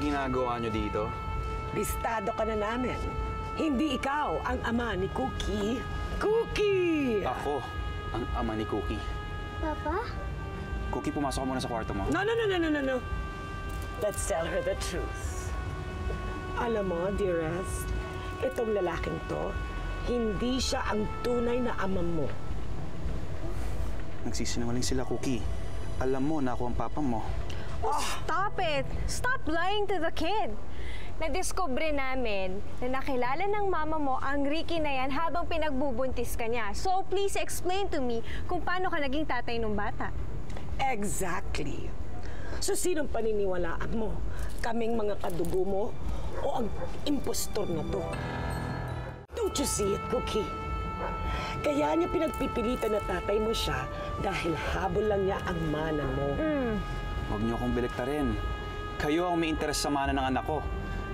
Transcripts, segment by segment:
ginagawa nyo dito? Listado ka na namin. Hindi ikaw ang ama ni Cookie. Cookie! Ako ang ama ni Cookie. Papa? Cookie, pumasok ka muna sa kwarto mo. No. Let's tell her the truth. Alam mo, dearest, itong lalaking to, hindi siya ang tunay na ama mo. Nagsisinungaling sila, Cookie. Alam mo na ako ang papa mo. Oh, stop it! Stop lying to the kid! Nadiskubre namin na nakilala ng mama mo ang Ricky na yan habang pinagbubuntis ka niya. So please explain to me kung paano ka naging tatay ng bata. Exactly. So sinong paniniwalaan mo? Kaming mga kadugo mo o ang impostor na to? Don't you see it, Cookie? Kaya niya pinagpipilitan na tatay mo siya dahil habol lang niya ang mana mo. Huwag niyo akong baliktarin. Kayo ang may interes sa mana ng anak ko.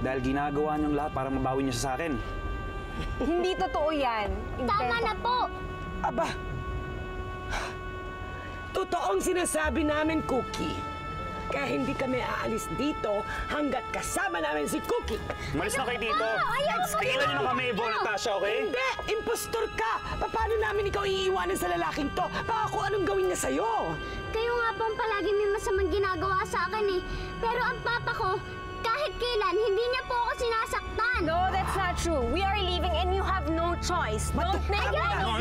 Dahil ginagawa niyong lahat para mabawi niyo sa akin. Hindi totoo yan. Tama na po! Aba! Totoong sinasabi namin, Cookie. Kaya hindi kami aalis dito hanggat kasama namin si Cookie. Malis na kayo dito! Tigilan niyo na kami, Yvonne at Tasha, okay? Hindi! Impostor ka! Paano namin ikaw iiwanan sa lalaking to? Baka kung anong gawin niya sa'yo. Kayo nga po ang palagi may masamang ginagawa sa akin eh. Pero ang papa ko, kahit kailan, hindi niya po ako sinasaktan. No, that's not true. We are leaving and you have no choice. Don't make No.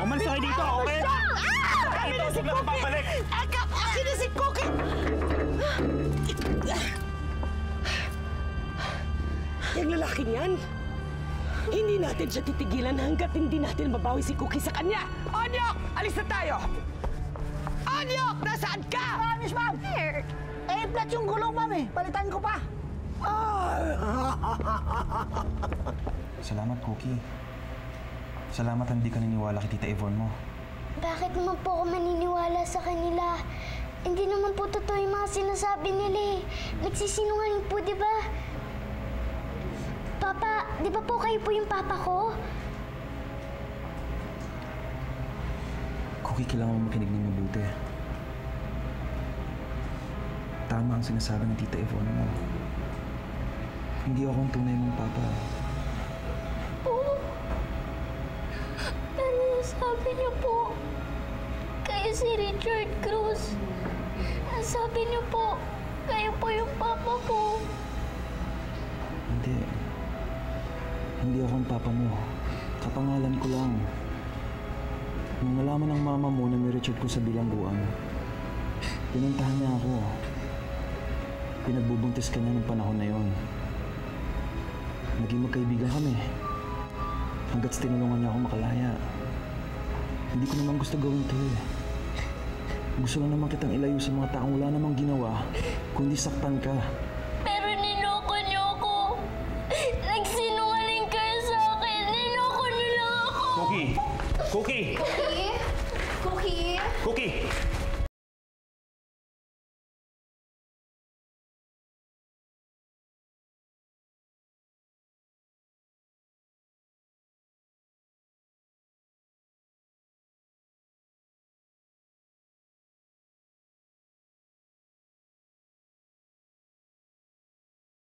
Umalis na kayo dito, okay? Kami na si Cookie! Akin na si Cookie! Yung lalaking yan, hindi natin siya titigilan hanggat hindi natin mabawi si Cookie sa kanya. Onyok! Alis na tayo! Onyok! Nasaan ka? Miss Ma'am! Flat yung gulong, Ma'am eh. Palitan ko pa. Salamat, Cookie. Salamat hindi ka niniwala kay Tita Yvonne mo. Bakit naman po ako maniniwala sa kanila? Hindi naman po totoo yung mga sinasabi nila eh. Nagsisinungaling po, di ba? Papa, di ba po kayo po yung papa ko? Cookie, kailangan mo makinig ng mabuti. Tama ang sinasabi ng Tita Yvonne mo. Hindi ako ang tunay mong papa. Po? Ano sabi niyo po? Kayo si Richard Cruz. Sabi niyo po, kayo po yung papa ko. Hindi. Hindi ako ang papa mo. Kapangalan ko lang. Nung nalaman ng mama mo na may Richard Cruz sa bilangguan, pinuntahan niya ako. Pinagbubuntis ka niya ng panahon na yon. Naging magkaibigan kami. Hanggat tinulungan niya ako makalaya. Hindi ko naman gusto gawin to eh. Gusto lang naman kitang ilayo sa mga taong wala namang ginawa, kundi saktan ka. Pero niloko niyo ako. Nagsinungaling kayo sa akin. Niloko niyo lang ako. Cookie! Cookie! Cookie? Cookie? Cookie!